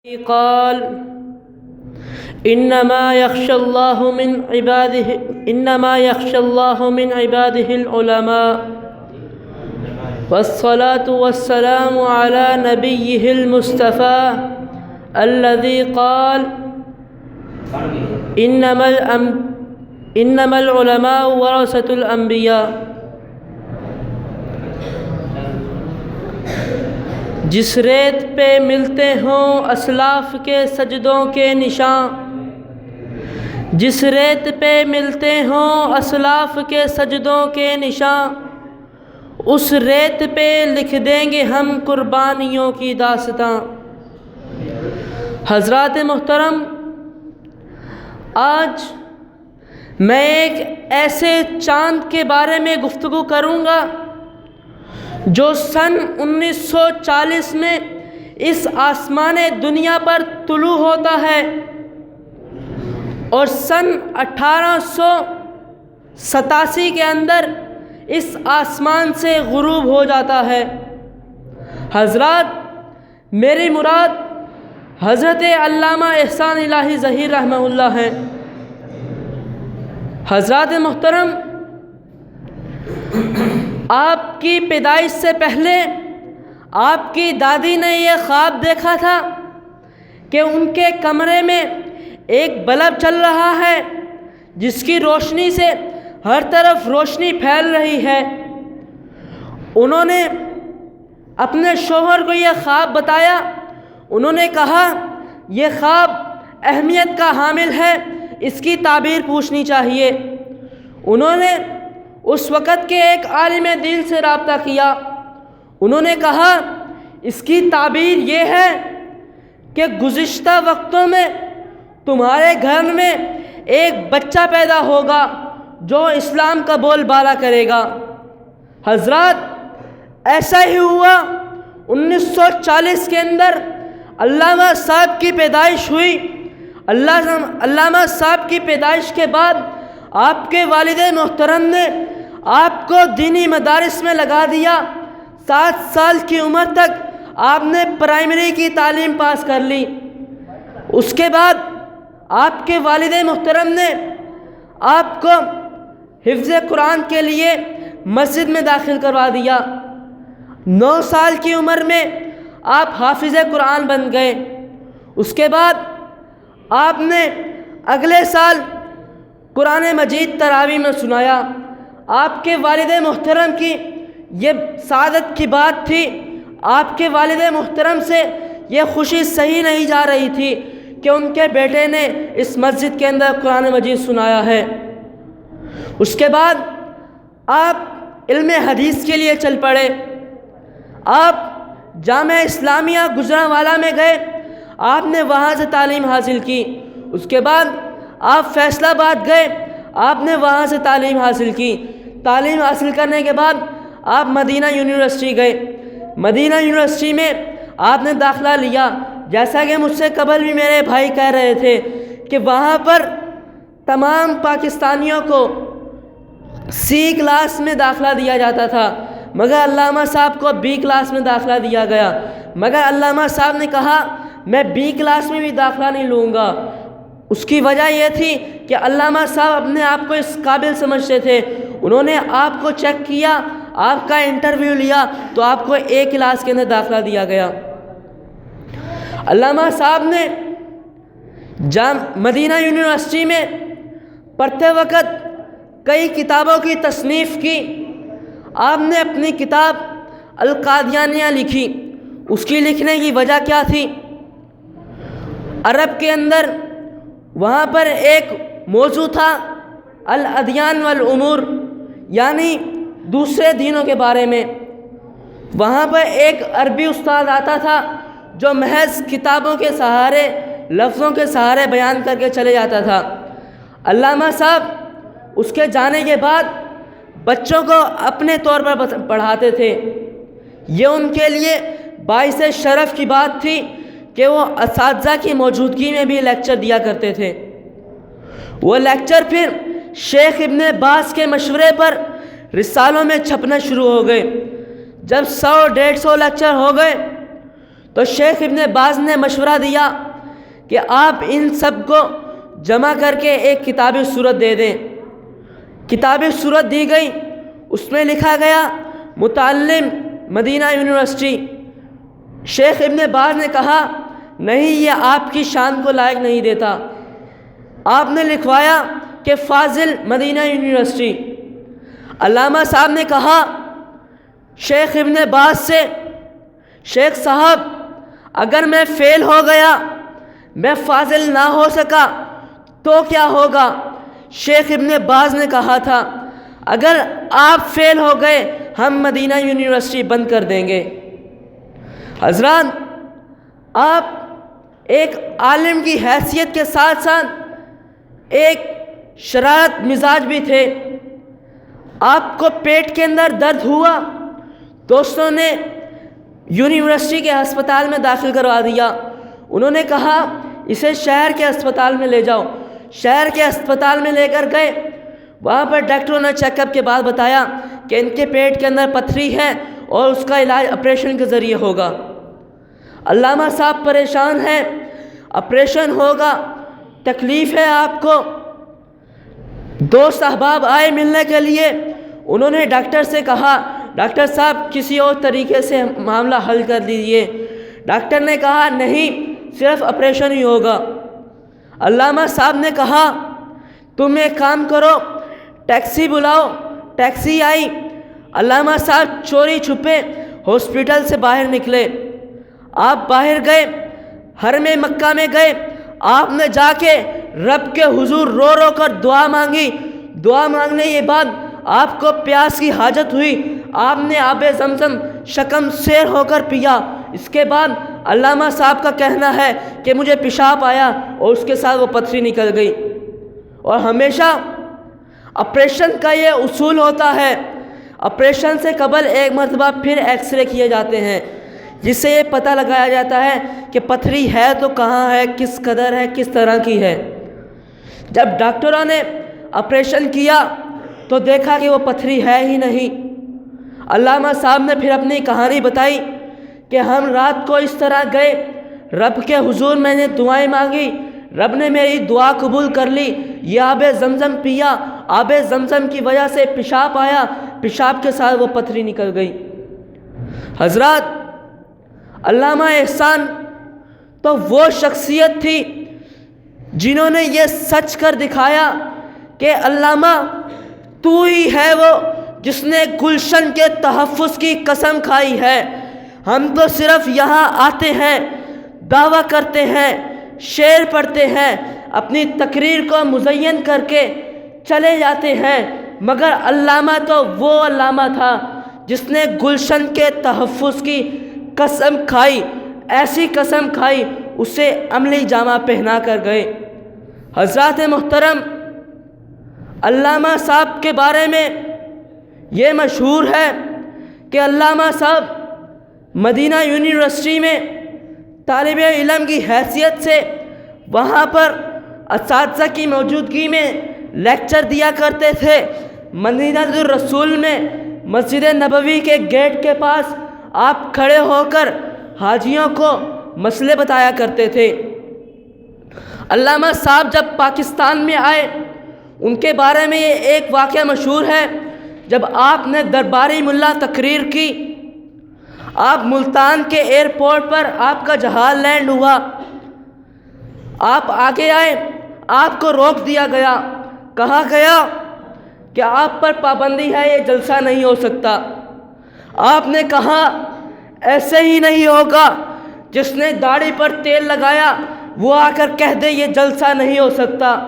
قال انما يخشى الله من عباده العلماء والصلاة والسلام على نبيه المصطفى الذي قال انما العلماء ورثة الانبیاء۔ جس ریت پہ ملتے ہوں اسلاف کے سجدوں کے نشان، جس ریت پہ ملتے ہوں اسلاف کے سجدوں کے نشان، اس ریت پہ لکھ دیں گے ہم قربانیوں کی داستاں۔ حضرات محترم، آج میں ایک ایسے چاند کے بارے میں گفتگو کروں گا جو سن 1940 میں اس آسمان دنیا پر طلوع ہوتا ہے اور سن 1887 کے اندر اس آسمان سے غروب ہو جاتا ہے۔ حضرات، میری مراد حضرت علامہ احسان الہی ظہیر رحمہ اللہ ہے۔ حضرات محترم، آپ کی پیدائش سے پہلے آپ کی دادی نے یہ خواب دیکھا تھا کہ ان کے کمرے میں ایک بلب چل رہا ہے جس کی روشنی سے ہر طرف روشنی پھیل رہی ہے۔ انہوں نے اپنے شوہر کو یہ خواب بتایا۔ انہوں نے کہا یہ خواب اہمیت کا حامل ہے، اس کی تعبیر پوچھنی چاہیے۔ انہوں نے اس وقت کے ایک عالم دین سے رابطہ کیا۔ انہوں نے کہا اس کی تعبیر یہ ہے کہ گزشتہ وقتوں میں تمہارے گھر میں ایک بچہ پیدا ہوگا جو اسلام کا بول بالا کرے گا۔ حضرات، ایسا ہی ہوا۔ 1940 کے اندر علامہ صاحب کی پیدائش ہوئی۔ علامہ صاحب کی پیدائش کے بعد آپ کے والد محترم نے آپ کو دینی مدارس میں لگا دیا۔ 7 سال کی عمر تک آپ نے پرائمری کی تعلیم پاس کر لی۔ اس کے بعد آپ کے والد محترم نے آپ کو حفظ قرآن کے لیے مسجد میں داخل کروا دیا۔ 9 سال کی عمر میں آپ حافظ قرآن بن گئے۔ اس کے بعد آپ نے اگلے سال قرآن مجید تراویح میں سنایا۔ آپ کے والد محترم کی یہ سعادت کی بات تھی۔ آپ کے والد محترم سے یہ خوشی صحیح نہیں جا رہی تھی کہ ان کے بیٹے نے اس مسجد کے اندر قرآن مجید سنایا ہے۔ اس کے بعد آپ علم حدیث کے لیے چل پڑے۔ آپ جامعہ اسلامیہ گجرانوالہ میں گئے، آپ نے وہاں سے تعلیم حاصل کی۔ اس کے بعد آپ فیصل آباد گئے، آپ نے وہاں سے تعلیم حاصل کی۔ تعلیم حاصل کرنے کے بعد آپ مدینہ یونیورسٹی گئے۔ مدینہ یونیورسٹی میں آپ نے داخلہ لیا۔ جیسا کہ مجھ سے قبل بھی میرے بھائی کہہ رہے تھے کہ وہاں پر تمام پاکستانیوں کو سی کلاس میں داخلہ دیا جاتا تھا، مگر علامہ صاحب کو بی کلاس میں داخلہ دیا گیا۔ مگر علامہ صاحب نے کہا میں بی کلاس میں بھی داخلہ نہیں لوں گا۔ اس کی وجہ یہ تھی کہ علامہ صاحب اپنے آپ کو اس قابل سمجھتے تھے۔ انہوں نے آپ کو چیک کیا، آپ کا انٹرویو لیا تو آپ کو اے کلاس کے اندر داخلہ دیا گیا۔ علامہ صاحب نے مدینہ یونیورسٹی میں پڑھتے وقت کئی کتابوں کی تصنیف کی۔ آپ نے اپنی کتاب القادیانیہ لکھی۔ اس کی لکھنے کی وجہ کیا تھی؟ عرب کے اندر وہاں پر ایک موضوع تھا الادیان والامور، یعنی دوسرے دینوں کے بارے میں۔ وہاں پر ایک عربی استاد آتا تھا جو محض کتابوں کے سہارے، لفظوں کے سہارے بیان کر کے چلے جاتا تھا۔ علامہ صاحب اس کے جانے کے بعد بچوں کو اپنے طور پر پڑھاتے تھے۔ یہ ان کے لیے باعث شرف کی بات تھی کہ وہ اساتذہ کی موجودگی میں بھی لیکچر دیا کرتے تھے۔ وہ لیکچر پھر شیخ ابن باز کے مشورے پر رسالوں میں چھپنا شروع ہو گئے۔ جب 100-150 لیکچر ہو گئے تو شیخ ابن باز نے مشورہ دیا کہ آپ ان سب کو جمع کر کے ایک کتاب صورت دے دیں۔ کتاب صورت دی گئی، اس میں لکھا گیا متعلم مدینہ یونیورسٹی۔ شیخ ابن باز نے کہا نہیں، یہ آپ کی شان کو لائق نہیں دیتا۔ آپ نے لکھوایا کہ فاضل مدینہ یونیورسٹی۔ علامہ صاحب نے کہا شیخ ابن باز سے، شیخ صاحب اگر میں فیل ہو گیا، میں فاضل نہ ہو سکا تو کیا ہوگا؟ شیخ ابن باز نے کہا تھا اگر آپ فیل ہو گئے ہم مدینہ یونیورسٹی بند کر دیں گے۔ حضرات، آپ ایک عالم کی حیثیت کے ساتھ ساتھ ایک شرارت مزاج بھی تھے۔ آپ کو پیٹ کے اندر درد ہوا، دوستوں نے یونیورسٹی کے ہسپتال میں داخل کروا دیا۔ انہوں نے کہا اسے شہر کے ہسپتال میں لے جاؤ۔ شہر کے ہسپتال میں لے کر گئے، وہاں پر ڈاکٹروں نے چیک اپ کے بعد بتایا کہ ان کے پیٹ کے اندر پتھری ہے اور اس کا علاج آپریشن کے ذریعے ہوگا۔ علامہ صاحب پریشان ہیں، آپریشن ہوگا، تکلیف ہے آپ کو۔ دوست احباب آئے ملنے کے لیے، انہوں نے ڈاکٹر سے کہا ڈاکٹر صاحب کسی اور طریقے سے معاملہ حل کر دیجیے۔ ڈاکٹر نے کہا نہیں، صرف آپریشن ہی ہوگا۔ علامہ صاحب نے کہا تم ایک کام کرو، ٹیکسی بلاؤ۔ ٹیکسی آئی، علامہ صاحب چوری چھپے ہاسپٹل سے باہر نکلے۔ آپ باہر گئے، حرم مکہ میں گئے، آپ نے جا کے رب کے حضور رو رو کر دعا مانگی۔ دعا مانگنے کے بعد آپ کو پیاس کی حاجت ہوئی، آپ نے آب زمزم شکم سیر ہو کر پیا۔ اس کے بعد علامہ صاحب کا کہنا ہے کہ مجھے پیشاب آیا اور اس کے ساتھ وہ پتھری نکل گئی۔ اور ہمیشہ آپریشن کا یہ اصول ہوتا ہے، آپریشن سے قبل ایک مرتبہ پھر ایکس رے کیے جاتے ہیں، جس سے یہ پتہ لگایا جاتا ہے کہ پتھری ہے تو کہاں ہے، کس قدر ہے، کس طرح کی ہے۔ جب ڈاکٹروں نے آپریشن کیا تو دیکھا کہ وہ پتھری ہے ہی نہیں۔ علامہ صاحب نے پھر اپنی کہانی بتائی کہ ہم رات کو اس طرح گئے، رب کے حضور میں نے دعائیں مانگی، رب نے میری دعا قبول کر لی، یہ آب زمزم پیا، آب زمزم کی وجہ سے پیشاب آیا، پیشاب کے ساتھ وہ پتھری نکل گئی۔ حضرات، علامہ احسان تو وہ شخصیت تھی جنہوں نے یہ سچ کر دکھایا کہ علامہ تو ہی ہے وہ جس نے گلشن کے تحفظ کی قسم کھائی ہے۔ ہم تو صرف یہاں آتے ہیں، دعویٰ کرتے ہیں، شعر پڑھتے ہیں، اپنی تقریر کو مزین کر کے چلے جاتے ہیں، مگر علامہ تو وہ علامہ تھا جس نے گلشن کے تحفظ کی قسم کھائی، ایسی قسم کھائی اسے عملی جامہ پہنا کر گئے۔ حضرات محترم، علامہ صاحب کے بارے میں یہ مشہور ہے کہ علامہ صاحب مدینہ یونیورسٹی میں طالب علم کی حیثیت سے وہاں پر اساتذہ کی موجودگی میں لیکچر دیا کرتے تھے۔ مدینہ الرسول میں مسجد نبوی کے گیٹ کے پاس آپ کھڑے ہو کر حاجیوں کو مسئلے بتایا کرتے تھے۔ علامہ صاحب جب پاکستان میں آئے، ان کے بارے میں یہ ایک واقعہ مشہور ہے۔ جب آپ نے درباری ملا تقریر کی، آپ ملتان کے ایئرپورٹ پر آپ کا جہاز لینڈ ہوا، آپ آگے آئے، آپ کو روک دیا گیا، کہا گیا کہ آپ پر پابندی ہے، یہ جلسہ نہیں ہو سکتا۔ آپ نے کہا ایسے ہی نہیں ہوگا، جس نے داڑھی پر تیل لگایا وہ آ کر کہہ دے یہ جلسہ نہیں ہو سکتا۔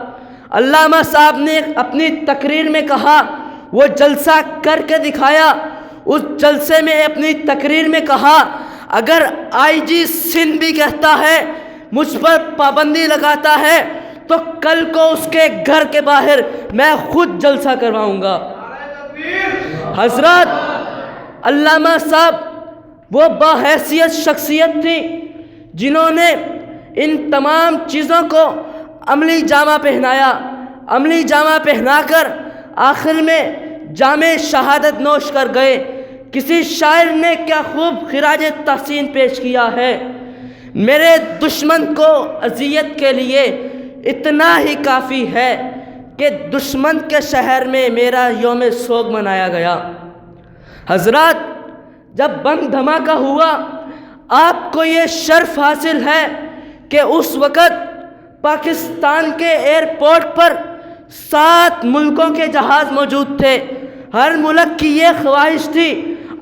علامہ صاحب نے اپنی تقریر میں کہا، وہ جلسہ کر کے دکھایا۔ اس جلسے میں اپنی تقریر میں کہا اگر آئی جی سندھ بھی کہتا ہے، مجھ پر پابندی لگاتا ہے، تو کل کو اس کے گھر کے باہر میں خود جلسہ کرواؤں گا۔ حضرات، علامہ صاحب وہ باحیثیت شخصیت تھی جنہوں نے ان تمام چیزوں کو عملی جامہ پہنایا، عملی جامہ پہنا کر آخر میں جامِ شہادت نوش کر گئے۔ کسی شاعر نے کیا خوب خراج تحسین پیش کیا ہے، میرے دشمن کو اذیت کے لیے اتنا ہی کافی ہے کہ دشمن کے شہر میں میرا یوم سوگ منایا گیا۔ حضرات، جب بم دھماکہ ہوا آپ کو یہ شرف حاصل ہے کہ اس وقت پاکستان کے ایئرپورٹ پر 7 ملکوں کے جہاز موجود تھے۔ ہر ملک کی یہ خواہش تھی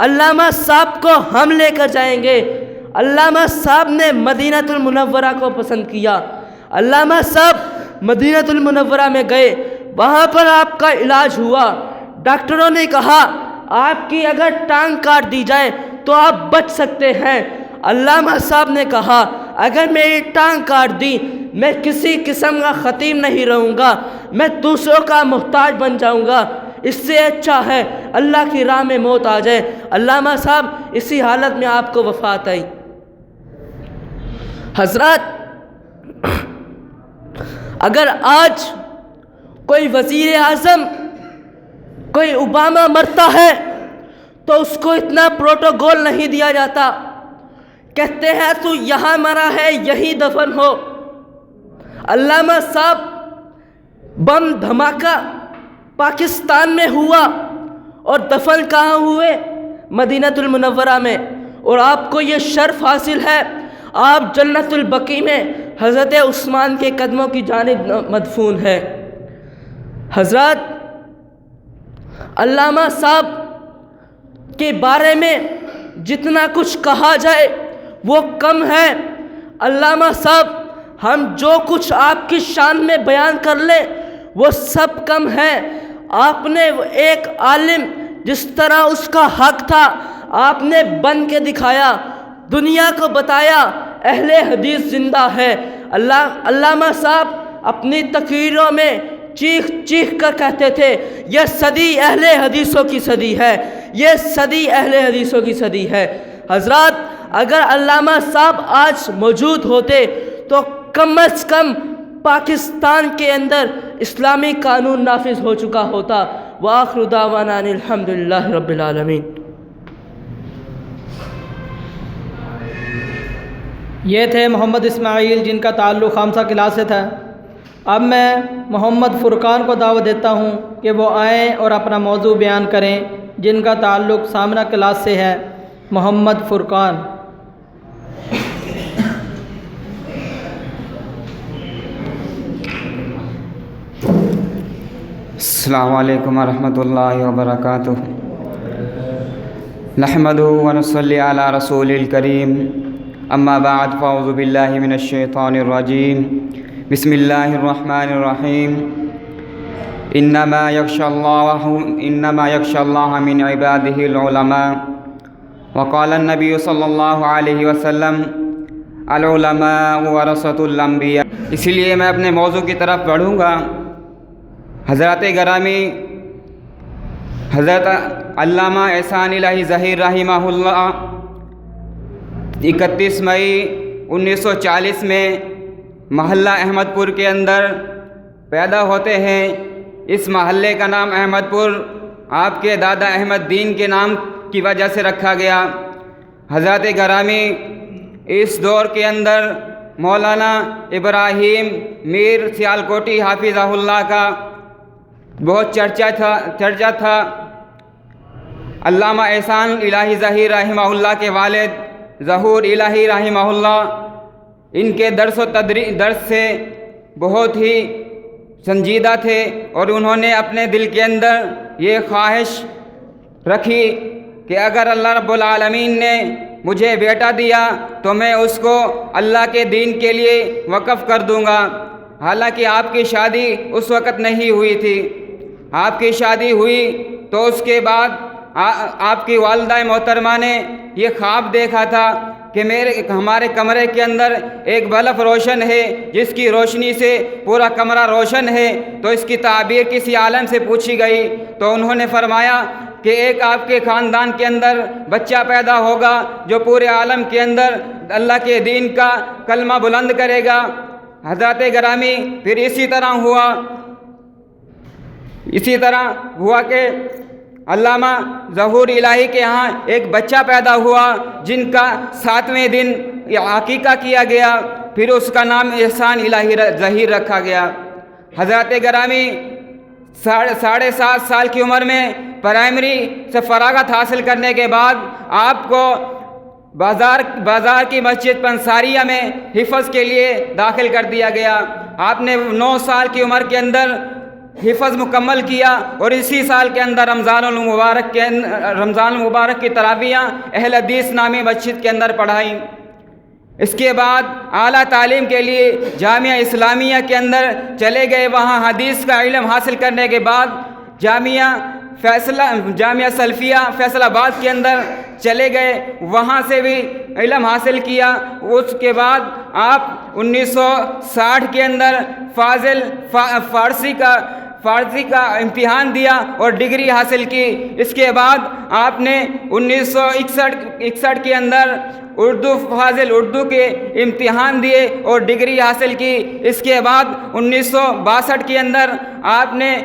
علامہ صاحب کو ہم لے کر جائیں گے۔ علامہ صاحب نے مدینہ المنورہ کو پسند کیا۔ علامہ صاحب مدینہ المنورہ میں گئے، وہاں پر آپ کا علاج ہوا۔ ڈاکٹروں نے کہا آپ کی اگر ٹانگ کاٹ دی جائے تو آپ بچ سکتے ہیں۔ علامہ صاحب نے کہا اگر میری ٹانگ کاٹ دی میں کسی قسم کا خطیب نہیں رہوں گا، میں دوسروں کا محتاج بن جاؤں گا، اس سے اچھا ہے اللہ کی راہ میں موت آ جائے۔ علامہ صاحب اسی حالت میں آپ کو وفات آئی۔ حضرات، اگر آج کوئی وزیر اعظم، کوئی اوباما مرتا ہے تو اس کو اتنا پروٹوکول نہیں دیا جاتا، کہتے ہیں تو یہاں مرا ہے یہی دفن ہو۔ علامہ صاحب بم دھماکہ پاکستان میں ہوا اور دفن کہاں ہوئے؟ مدینہ المنورہ میں، اور آپ کو یہ شرف حاصل ہے آپ جنت البقیع میں حضرت عثمان کے قدموں کی جانب مدفون ہے۔ حضرات، علامہ صاحب کے بارے میں جتنا کچھ کہا جائے وہ کم ہے۔ علامہ صاحب ہم جو کچھ آپ کی شان میں بیان کر لیں وہ سب کم ہے۔ آپ نے ایک عالم جس طرح اس کا حق تھا آپ نے بن کے دکھایا، دنیا کو بتایا اہل حدیث زندہ ہے۔ علامہ صاحب اپنی تقریروں میں چیخ چیخ کر کہتے تھے یہ صدی اہل حدیثوں کی صدی ہے، یہ صدی اہل حدیثوں کی صدی ہے۔ حضرات، اگر علامہ صاحب آج موجود ہوتے تو کم از کم پاکستان کے اندر اسلامی قانون نافذ ہو چکا ہوتا۔ وآخر دعوانا ان الحمدللہ رب العالمین۔ یہ تھے محمد اسماعیل جن کا تعلق خامسہ کلاس سے تھا۔ اب میں محمد فرقان کو دعوت دیتا ہوں کہ وہ آئیں اور اپنا موضوع بیان کریں جن کا تعلق سامنہ کلاس سے ہے۔ محمد فرقان۔ السلام علیکم ورحمۃ اللہ وبرکاتہ۔ نحمدہ ونصلی علی رسول الکریم، اما بعد فاعوذ باللہ من الشیطان الرجیم، بسم اللہ الرحمن الرحیم۔ انما یخشی اللہ من عبادہ العلماء، وقال النبی صلی اللہ علیہ وسلم العلماء ورثۃ الانبیاء۔ اسی لیے میں اپنے موضوع کی طرف بڑھوں گا۔ حضرت گرامی حضرت علامہ احسان الہی ظہیر رحمہ اللہ 31 مئی 1940 میں محلہ احمد پور کے اندر پیدا ہوتے ہیں۔ اس محلے کا نام احمد پور آپ کے دادا احمد دین کے نام کی وجہ سے رکھا گیا۔ حضرت گرامی اس دور کے اندر مولانا ابراہیم میر سیالکوٹی حافظہ اللہ کا بہت چرچا تھا۔ علامہ احسان الہی ظہیر رحمہ اللہ کے والد ظہور الہی رحمہ اللہ ان کے درس سے بہت ہی سنجیدہ تھے، اور انہوں نے اپنے دل کے اندر یہ خواہش رکھی کہ اگر اللہ رب العالمین نے مجھے بیٹا دیا تو میں اس کو اللہ کے دین کے لیے وقف کر دوں گا۔ حالانکہ آپ کی شادی اس وقت نہیں ہوئی تھی۔ آپ کی شادی ہوئی تو اس کے بعد آپ کی والدہ محترمہ نے یہ خواب دیکھا تھا کہ ہمارے کمرے کے اندر ایک بلب روشن ہے جس کی روشنی سے پورا کمرہ روشن ہے، تو اس کی تعبیر کسی عالم سے پوچھی گئی تو انہوں نے فرمایا کہ ایک آپ کے خاندان کے اندر بچہ پیدا ہوگا جو پورے عالم کے اندر اللہ کے دین کا کلمہ بلند کرے گا۔ حضرت گرامی پھر اسی طرح ہوا کہ علامہ ظہور الہی کے ہاں ایک بچہ پیدا ہوا جن کا 7ویں دن عقیقہ کیا گیا، پھر اس کا نام احسان الہی ظہیر رکھا گیا۔ حضرات گرامی 7.5 سال کی عمر میں پرائمری سے فراغت حاصل کرنے کے بعد آپ کو بازار کی مسجد پنساریہ میں حفظ کے لیے داخل کر دیا گیا۔ آپ نے 9 سال کی عمر کے اندر حفظ مکمل کیا اور اسی سال کے اندر رمضان المبارک کی تراویحیں اہل حدیث نامی مسجد کے اندر پڑھائیں۔ اس کے بعد اعلیٰ تعلیم کے لیے جامعہ اسلامیہ کے اندر چلے گئے، وہاں حدیث کا علم حاصل کرنے کے بعد جامعہ سلفیہ فیصل آباد کے اندر چلے گئے، وہاں سے بھی علم حاصل کیا۔ اس کے بعد آپ 1960 کے اندر فارسی کا امتحان دیا اور ڈگری حاصل کی۔ اس کے بعد آپ نے 1961 کے اندر اردو کے امتحان دیے اور ڈگری حاصل کی۔ اس کے بعد 1962 کے اندر آپ نے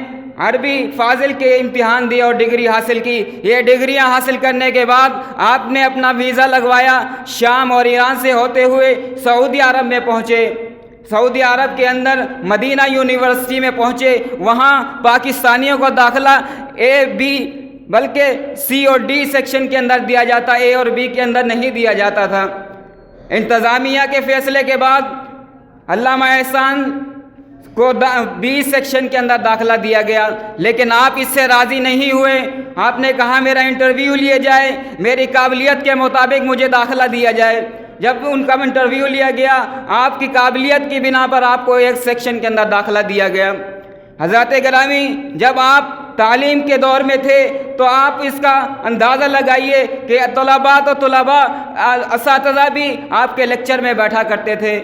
عربی فاضل کے امتحان دیے اور ڈگری حاصل کی۔ یہ ڈگریاں حاصل کرنے کے بعد آپ نے اپنا ویزا لگوایا، شام اور ایران سے ہوتے ہوئے سعودی عرب میں پہنچے۔ سعودی عرب کے اندر مدینہ یونیورسٹی میں پہنچے، وہاں پاکستانیوں کو داخلہ A B بلکہ C اور D سیکشن کے اندر دیا جاتا، A اور B کے اندر نہیں دیا جاتا تھا۔ انتظامیہ کے فیصلے کے بعد علامہ احسان کو B سیکشن کے اندر داخلہ دیا گیا، لیکن آپ اس سے راضی نہیں ہوئے۔ آپ نے کہا میرا انٹرویو لیا جائے، میری قابلیت کے مطابق مجھے داخلہ دیا جائے۔ جب ان کا انٹرویو لیا گیا، آپ کی قابلیت کی بنا پر آپ کو ایک سیکشن کے اندر داخلہ دیا گیا۔ حضرات گرامی، جب آپ تعلیم کے دور میں تھے تو آپ اس کا اندازہ لگائیے کہ طلباء اساتذہ بھی آپ کے لیکچر میں بیٹھا کرتے تھے۔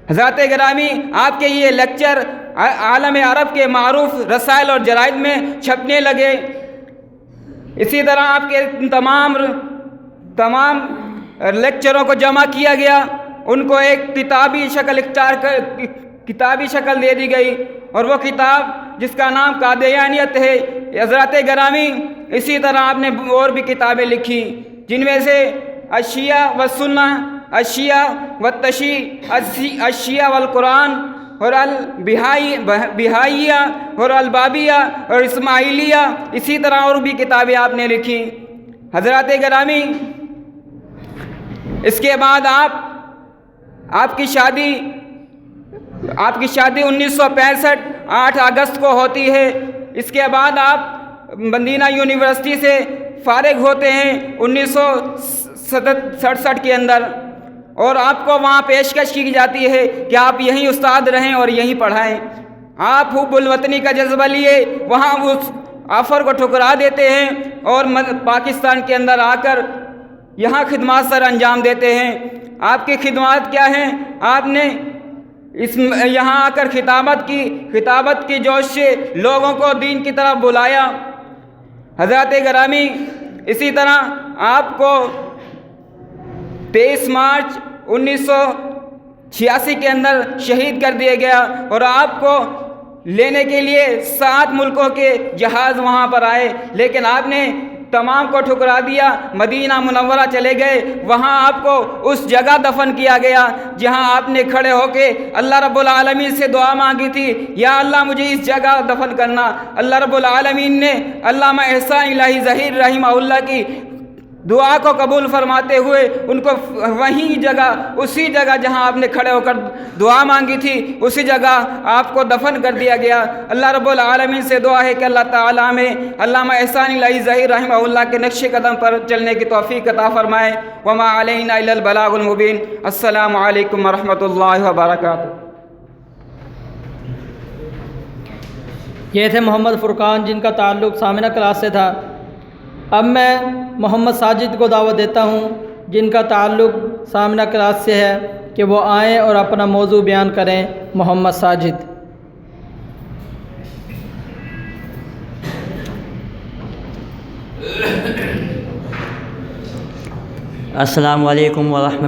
حضرات گرامی، آپ کے یہ لیکچر عالم عرب کے معروف رسائل اور جرائد میں چھپنے لگے۔ اسی طرح آپ کے تمام لیکچروں کو جمع کیا گیا، ان کو ایک کتابی شکل دے دی گئی، اور وہ کتاب جس کا نام قادیانیت ہے۔ حضرات گرامی، اسی طرح آپ نے اور بھی کتابیں لکھی، جن میں سے الشیعہ والسنہ، الشیعہ والتشیع، الشیعہ والقرآن، اور البہائیہ اور البابیہ اور اسماعیلیہ، اسی طرح اور بھی کتابیں آپ نے لکھی۔ حضرات گرامی، اس کے بعد آپ کی شادی 1965 8 اگست کو ہوتی ہے۔ اس کے بعد آپ مدینہ یونیورسٹی سے فارغ ہوتے ہیں 1967 کے اندر، اور آپ کو وہاں پیشکش کی جاتی ہے کہ آپ یہیں استاد رہیں اور یہیں پڑھائیں۔ آپ حب الوطنی کا جذبہ لیے وہاں اس آفر کو ٹھکرا دیتے ہیں اور پاکستان کے اندر آ کر یہاں خدمات سر انجام دیتے ہیں۔ آپ کی خدمات کیا ہیں؟ آپ نے یہاں آ کر خطابت کی جوش سے لوگوں کو دین کی طرف بلایا۔ حضرات گرامی، اسی طرح آپ کو 23 مارچ 1986 کے اندر شہید کر دیا گیا، اور آپ کو لینے کے لیے 7 ملکوں کے جہاز وہاں پر آئے، لیکن آپ نے تمام کو ٹھکرا دیا، مدینہ منورہ چلے گئے۔ وہاں آپ کو اس جگہ دفن کیا گیا جہاں آپ نے کھڑے ہو کے اللہ رب العالمین سے دعا مانگی تھی، یا اللہ مجھے اس جگہ دفن کرنا۔ اللہ رب العالمین نے علامہ احسان الہی ظہیر رحمہ اللہ کی دعا کو قبول فرماتے ہوئے ان کو اسی جگہ جہاں آپ نے کھڑے ہو کر دعا مانگی تھی، اسی جگہ آپ کو دفن کر دیا گیا۔ اللہ رب العالمین سے دعا ہے کہ اللہ تعالیٰ میں علامہ احسان الہی ظہیر رحمہ اللہ کے نقش قدم پر چلنے کی توفیق عطا فرمائے۔ وما علینا الا البلاغ المبین۔ السلام علیکم ورحمۃ اللہ وبرکاتہ۔ یہ تھے محمد فرقان، جن کا تعلق سامنہ کلاس سے تھا۔ اب میں محمد ساجد کو دعوت دیتا ہوں، جن کا تعلق سامنہ کلاس سے ہے، کہ وہ آئیں اور اپنا موضوع بیان کریں۔ محمد ساجد۔ السلام علیکم ورحمۃ